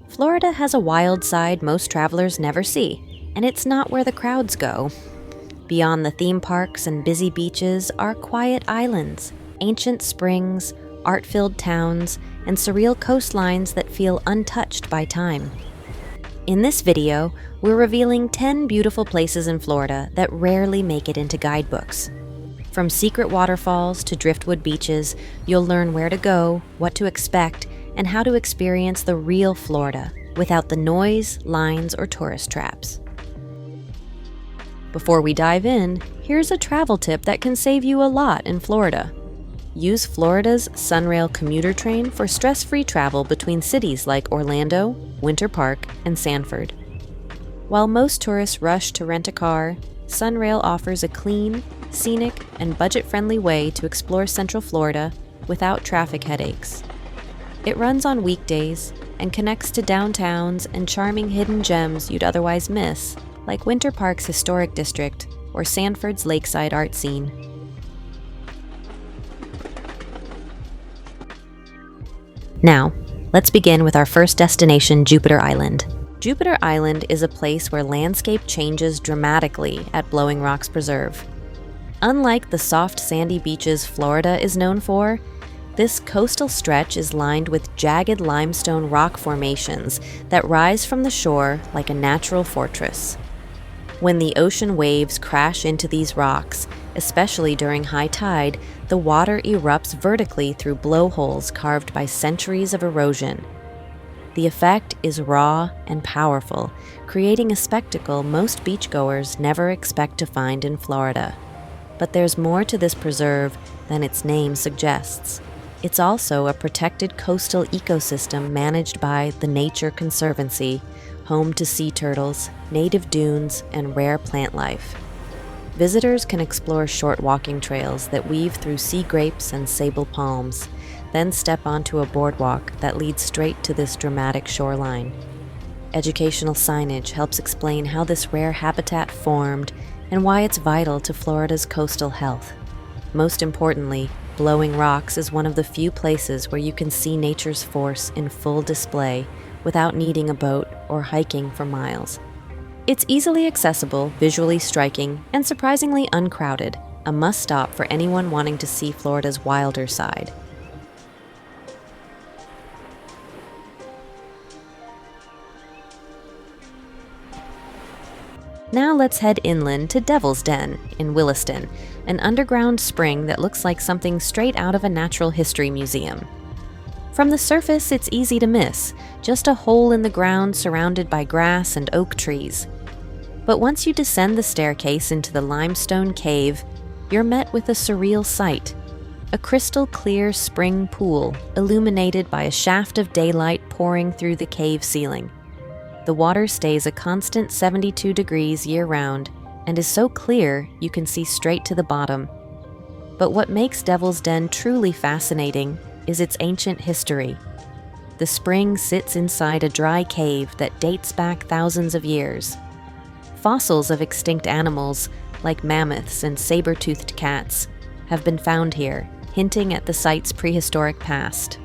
Florida has a wild side most travelers never see, and it's not where the crowds go. Beyond the theme parks and busy beaches are quiet islands, ancient springs, art-filled towns, and surreal coastlines that feel untouched by time. In this video, we're revealing 10 beautiful places in Florida that rarely make it into guidebooks. From secret waterfalls to driftwood beaches, you'll learn where to go, what to expect, and how to experience the real Florida without the noise, lines, or tourist traps. Before we dive in, here's a travel tip that can save you a lot in Florida. Use Florida's Sunrail commuter train for stress-free travel between cities like Orlando, Winter Park, and Sanford. While most tourists rush to rent a car, Sunrail offers a clean, scenic, and budget-friendly way to explore Central Florida without traffic headaches. It runs on weekdays and connects to downtowns and charming hidden gems you'd otherwise miss, like Winter Park's historic district or Sanford's Lakeside art scene. Now, let's begin with our first destination, Jupiter Island. Jupiter Island is a place where landscape changes dramatically at Blowing Rocks Preserve. Unlike the soft sandy beaches Florida is known for, this coastal stretch is lined with jagged limestone rock formations that rise from the shore like a natural fortress. When the ocean waves crash into these rocks, especially during high tide, the water erupts vertically through blowholes carved by centuries of erosion. The effect is raw and powerful, creating a spectacle most beachgoers never expect to find in Florida. But there's more to this preserve than its name suggests. It's also a protected coastal ecosystem managed by the Nature Conservancy, home to sea turtles, native dunes, and rare plant life. Visitors can explore short walking trails that weave through sea grapes and sable palms, then step onto a boardwalk that leads straight to this dramatic shoreline. Educational signage helps explain how this rare habitat formed and why it's vital to Florida's coastal health. Most importantly, Blowing Rocks is one of the few places where you can see nature's force in full display without needing a boat or hiking for miles. It's easily accessible, visually striking, and surprisingly uncrowded, a must-stop for anyone wanting to see Florida's wilder side. Now let's head inland to Devil's Den in Williston, an underground spring that looks like something straight out of a natural history museum. From the surface, it's easy to miss, just a hole in the ground surrounded by grass and oak trees. But once you descend the staircase into the limestone cave, you're met with a surreal sight. A crystal-clear spring pool illuminated by a shaft of daylight pouring through the cave ceiling. The water stays a constant 72 degrees year-round and is so clear you can see straight to the bottom. But what makes Devil's Den truly fascinating is its ancient history. The spring sits inside a dry cave that dates back thousands of years. Fossils of extinct animals, like mammoths and saber-toothed cats, have been found here, hinting at the site's prehistoric past.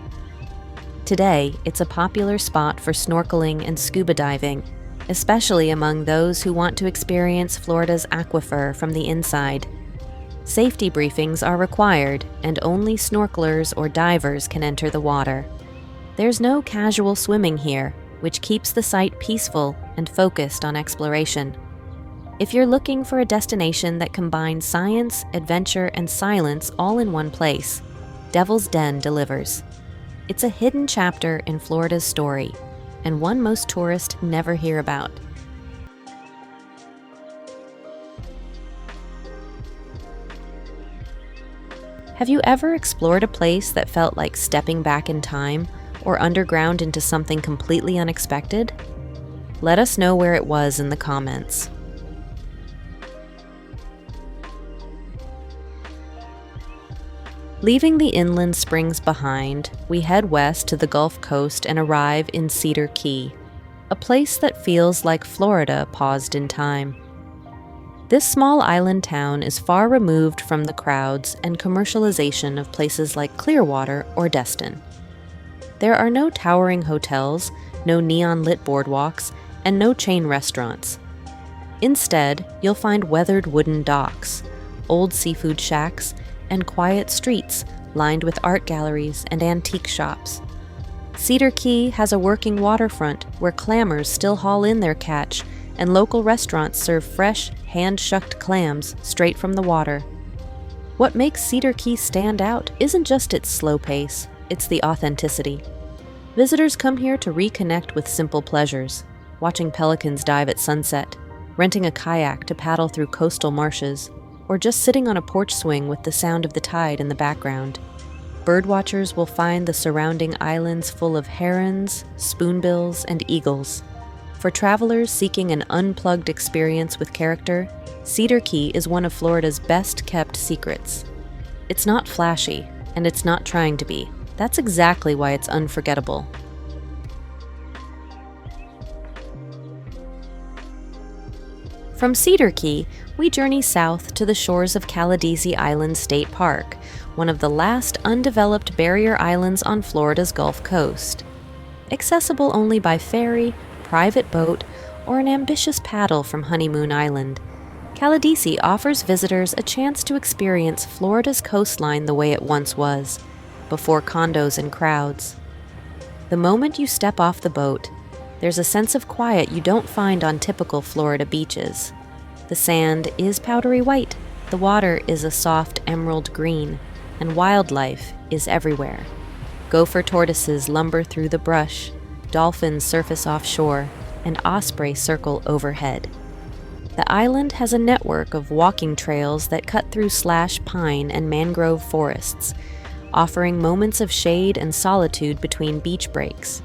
Today, it's a popular spot for snorkeling and scuba diving, especially among those who want to experience Florida's aquifer from the inside. Safety briefings are required, and only snorkelers or divers can enter the water. There's no casual swimming here, which keeps the site peaceful and focused on exploration. If you're looking for a destination that combines science, adventure, and silence all in one place, Devil's Den delivers. It's a hidden chapter in Florida's story, and one most tourists never hear about. Have you ever explored a place that felt like stepping back in time, or underground into something completely unexpected? Let us know where it was in the comments. Leaving the inland springs behind, we head west to the Gulf Coast and arrive in Cedar Key, a place that feels like Florida paused in time. This small island town is far removed from the crowds and commercialization of places like Clearwater or Destin. There are no towering hotels, no neon-lit boardwalks, and no chain restaurants. Instead, you'll find weathered wooden docks, old seafood shacks, and quiet streets lined with art galleries and antique shops. Cedar Key has a working waterfront where clammers still haul in their catch, and local restaurants serve fresh, hand-shucked clams straight from the water. What makes Cedar Key stand out isn't just its slow pace, it's the authenticity. Visitors come here to reconnect with simple pleasures, watching pelicans dive at sunset, renting a kayak to paddle through coastal marshes, or just sitting on a porch swing with the sound of the tide in the background. Birdwatchers will find the surrounding islands full of herons, spoonbills, and eagles. For travelers seeking an unplugged experience with character, Cedar Key is one of Florida's best-kept secrets. It's not flashy, and it's not trying to be. That's exactly why it's unforgettable. From Cedar Key, we journey south to the shores of Caladesi Island State Park, one of the last undeveloped barrier islands on Florida's Gulf Coast. Accessible only by ferry, private boat, or an ambitious paddle from Honeymoon Island, Caladesi offers visitors a chance to experience Florida's coastline the way it once was, before condos and crowds. The moment you step off the boat, there's a sense of quiet you don't find on typical Florida beaches. The sand is powdery white, the water is a soft emerald green, and wildlife is everywhere. Gopher tortoises lumber through the brush, dolphins surface offshore, and osprey circle overhead. The island has a network of walking trails that cut through slash pine and mangrove forests, offering moments of shade and solitude between beach breaks.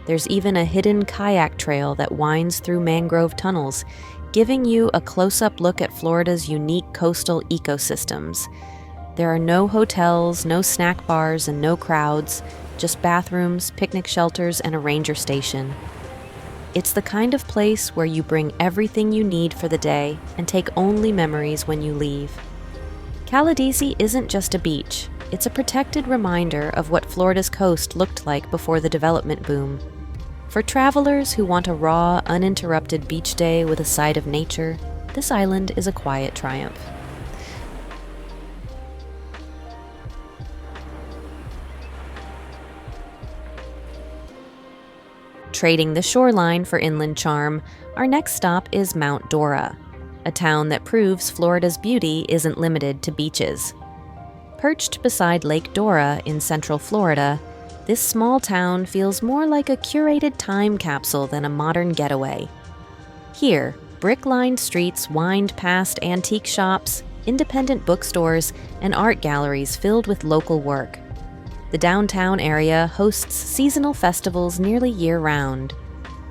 There's even a hidden kayak trail that winds through mangrove tunnels, giving you a close-up look at Florida's unique coastal ecosystems. There are no hotels, no snack bars, and no crowds, just bathrooms, picnic shelters, and a ranger station. It's the kind of place where you bring everything you need for the day and take only memories when you leave. Caladesi isn't just a beach, it's a protected reminder of what Florida's coast looked like before the development boom. For travelers who want a raw, uninterrupted beach day with a side of nature, this island is a quiet triumph. Trading the shoreline for inland charm, our next stop is Mount Dora, a town that proves Florida's beauty isn't limited to beaches. Perched beside Lake Dora in central Florida, this small town feels more like a curated time capsule than a modern getaway. Here, brick-lined streets wind past antique shops, independent bookstores, and art galleries filled with local work. The downtown area hosts seasonal festivals nearly year-round.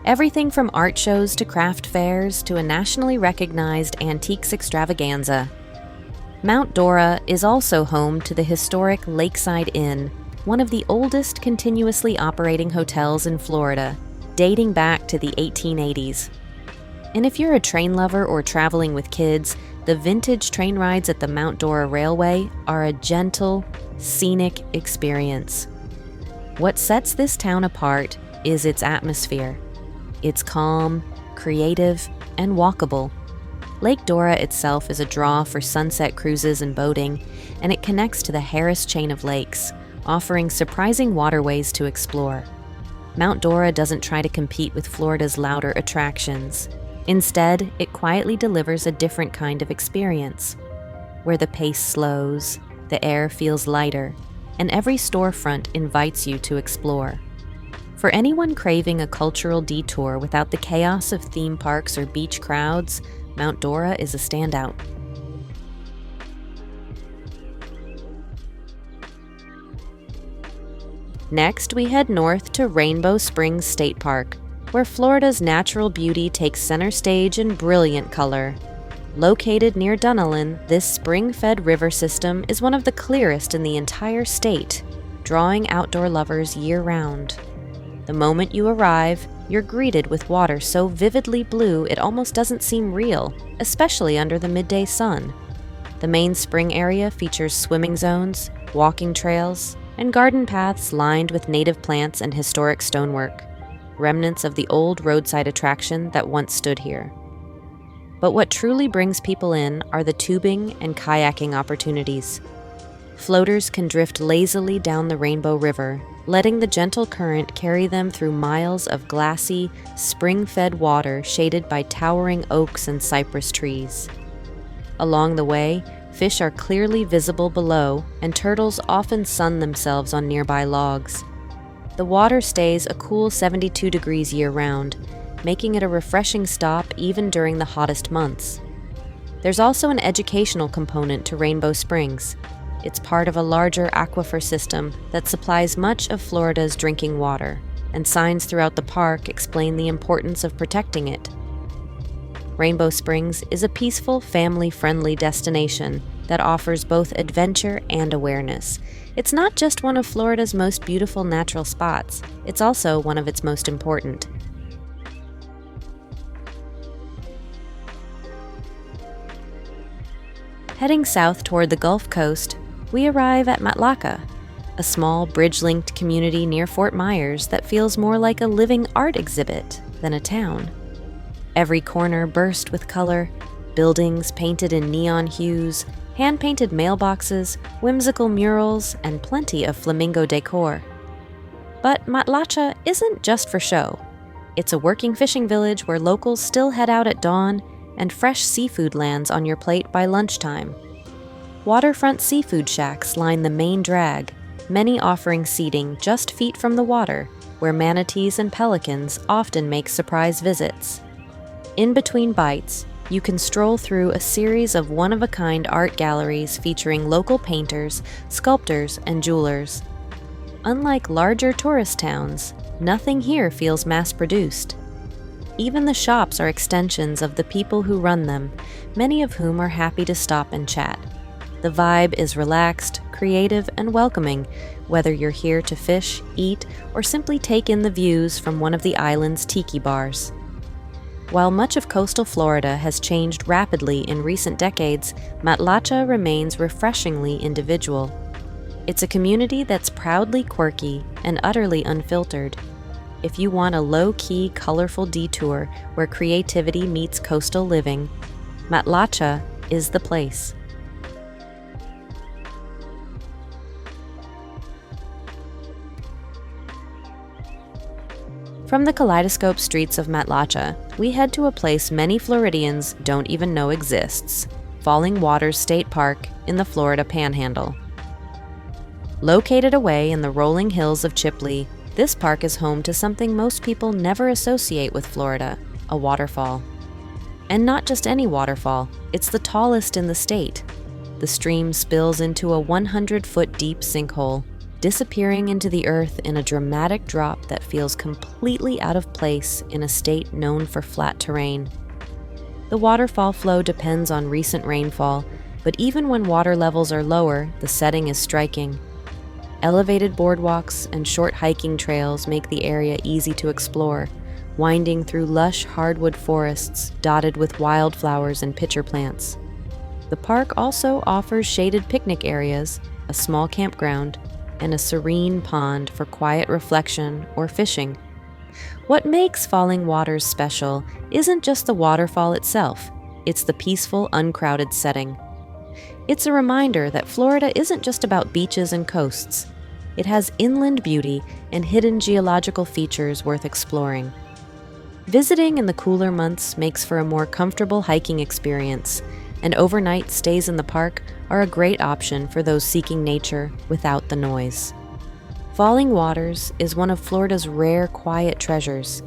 Everything from art shows to craft fairs to a nationally recognized antiques extravaganza. Mount Dora is also home to the historic Lakeside Inn, one of the oldest continuously operating hotels in Florida, dating back to the 1880s. And if you're a train lover or traveling with kids, the vintage train rides at the Mount Dora Railway are a gentle, scenic experience. What sets this town apart is its atmosphere. It's calm, creative, and walkable. Lake Dora itself is a draw for sunset cruises and boating, and it connects to the Harris chain of lakes, offering surprising waterways to explore. Mount Dora doesn't try to compete with Florida's louder attractions. Instead, it quietly delivers a different kind of experience, where the pace slows, the air feels lighter, and every storefront invites you to explore. For anyone craving a cultural detour without the chaos of theme parks or beach crowds, Mount Dora is a standout. Next, we head north to Rainbow Springs State Park, where Florida's natural beauty takes center stage in brilliant color. Located near Dunallen, this spring-fed river system is one of the clearest in the entire state, drawing outdoor lovers year-round. The moment you arrive, you're greeted with water so vividly blue it almost doesn't seem real, especially under the midday sun. The main spring area features swimming zones, walking trails, and garden paths lined with native plants and historic stonework, remnants of the old roadside attraction that once stood here. But what truly brings people in are the tubing and kayaking opportunities. Floaters can drift lazily down the Rainbow River, letting the gentle current carry them through miles of glassy, spring-fed water shaded by towering oaks and cypress trees. Along the way, fish are clearly visible below, and turtles often sun themselves on nearby logs. The water stays a cool 72 degrees year-round, making it a refreshing stop even during the hottest months. There's also an educational component to Rainbow Springs. It's part of a larger aquifer system that supplies much of Florida's drinking water, and signs throughout the park explain the importance of protecting it. Rainbow Springs is a peaceful, family-friendly destination that offers both adventure and awareness. It's not just one of Florida's most beautiful natural spots, it's also one of its most important. Heading south toward the Gulf Coast, we arrive at Matlacha, a small bridge-linked community near Fort Myers that feels more like a living art exhibit than a town. Every corner burst with color, buildings painted in neon hues, hand-painted mailboxes, whimsical murals, and plenty of flamingo decor. But Matlacha isn't just for show. It's a working fishing village where locals still head out at dawn, and fresh seafood lands on your plate by lunchtime. Waterfront seafood shacks line the main drag, many offering seating just feet from the water, where manatees and pelicans often make surprise visits. In between bites, you can stroll through a series of one-of-a-kind art galleries featuring local painters, sculptors, and jewelers. Unlike larger tourist towns, nothing here feels mass-produced. Even the shops are extensions of the people who run them, many of whom are happy to stop and chat. The vibe is relaxed, creative, and welcoming, whether you're here to fish, eat, or simply take in the views from one of the island's tiki bars. While much of coastal Florida has changed rapidly in recent decades, Matlacha remains refreshingly individual. It's a community that's proudly quirky and utterly unfiltered. If you want a low-key, colorful detour where creativity meets coastal living, Matlacha is the place. From the kaleidoscope streets of Matlacha, we head to a place many Floridians don't even know exists, Falling Waters State Park in the Florida Panhandle. Located away in the rolling hills of Chipley, this park is home to something most people never associate with Florida, a waterfall. And not just any waterfall, it's the tallest in the state. The stream spills into a 100-foot deep sinkhole, disappearing into the earth in a dramatic drop that feels completely out of place in a state known for flat terrain. The waterfall flow depends on recent rainfall, but even when water levels are lower, the setting is striking. Elevated boardwalks and short hiking trails make the area easy to explore, winding through lush hardwood forests dotted with wildflowers and pitcher plants. The park also offers shaded picnic areas, a small campground, and a serene pond for quiet reflection or fishing. What makes Falling Waters special isn't just the waterfall itself, it's the peaceful, uncrowded setting. It's a reminder that Florida isn't just about beaches and coasts. It has inland beauty and hidden geological features worth exploring. Visiting in the cooler months makes for a more comfortable hiking experience, and overnight stays in the park are a great option for those seeking nature without the noise. Falling Waters is one of Florida's rare quiet treasures,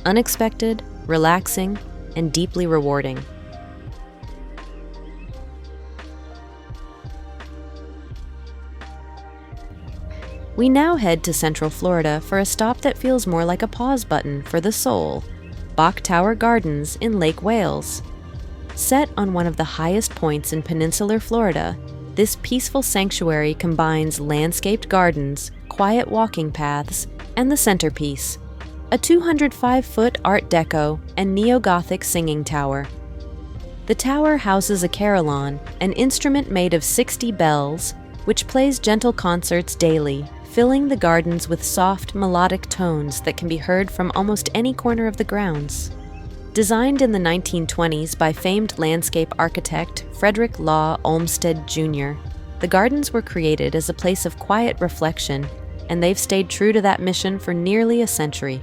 unexpected, relaxing, and deeply rewarding. We now head to Central Florida for a stop that feels more like a pause button for the soul, Bok Tower Gardens in Lake Wales. Set on one of the highest points in peninsular Florida, this peaceful sanctuary combines landscaped gardens, quiet walking paths, and the centerpiece, a 205-foot Art Deco and Neo-Gothic singing tower. The tower houses a carillon, an instrument made of 60 bells, which plays gentle concerts daily, filling the gardens with soft, melodic tones that can be heard from almost any corner of the grounds. Designed in the 1920s by famed landscape architect Frederick Law Olmsted Jr., the gardens were created as a place of quiet reflection, and they've stayed true to that mission for nearly a century.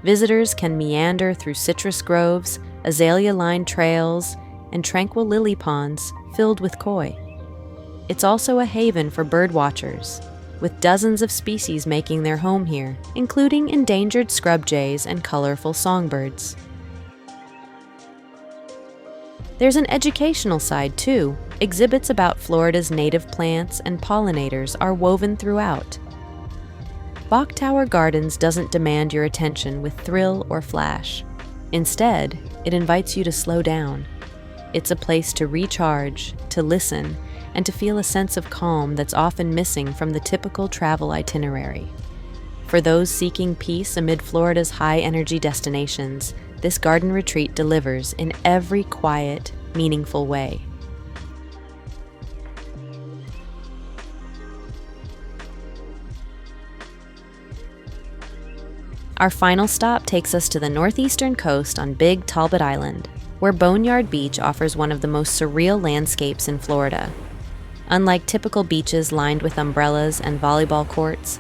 Visitors can meander through citrus groves, azalea-lined trails, and tranquil lily ponds filled with koi. It's also a haven for bird watchers, with dozens of species making their home here, including endangered scrub jays and colorful songbirds. There's an educational side too. Exhibits about Florida's native plants and pollinators are woven throughout. Bok Tower Gardens doesn't demand your attention with thrill or flash. Instead, it invites you to slow down. It's a place to recharge, to listen, and to feel a sense of calm that's often missing from the typical travel itinerary. For those seeking peace amid Florida's high-energy destinations, this garden retreat delivers in every quiet, meaningful way. Our final stop takes us to the northeastern coast on Big Talbot Island, where Boneyard Beach offers one of the most surreal landscapes in Florida. Unlike typical beaches lined with umbrellas and volleyball courts,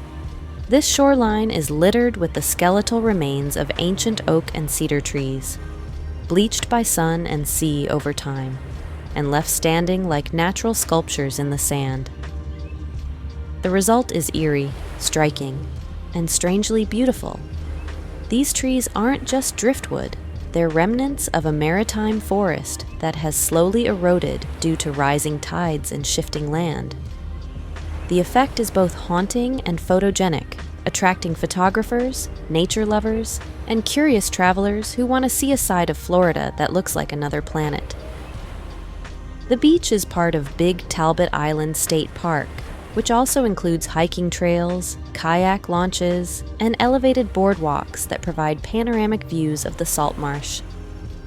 this shoreline is littered with the skeletal remains of ancient oak and cedar trees, bleached by sun and sea over time, and left standing like natural sculptures in the sand. The result is eerie, striking, and strangely beautiful. These trees aren't just driftwood, they're remnants of a maritime forest that has slowly eroded due to rising tides and shifting land. The effect is both haunting and photogenic, attracting photographers, nature lovers, and curious travelers who want to see a side of Florida that looks like another planet. The beach is part of Big Talbot Island State Park, which also includes hiking trails, kayak launches, and elevated boardwalks that provide panoramic views of the salt marsh.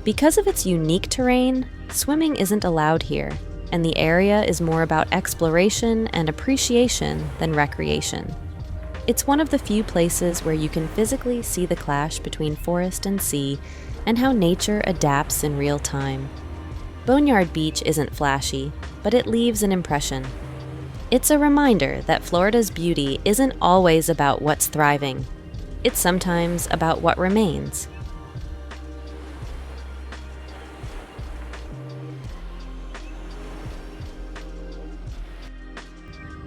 Because of its unique terrain, swimming isn't allowed here, and the area is more about exploration and appreciation than recreation. It's one of the few places where you can physically see the clash between forest and sea and how nature adapts in real time. Boneyard Beach isn't flashy, but it leaves an impression. It's a reminder that Florida's beauty isn't always about what's thriving. It's sometimes about what remains.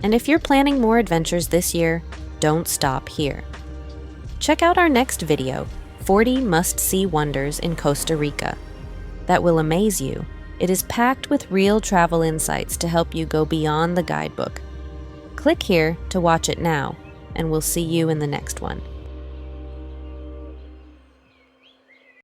And if you're planning more adventures this year, don't stop here. Check out our next video, 40 Must-See Wonders in Costa Rica. That will amaze you. It is packed with real travel insights to help you go beyond the guidebook. Click here to watch it now, and we'll see you in the next one.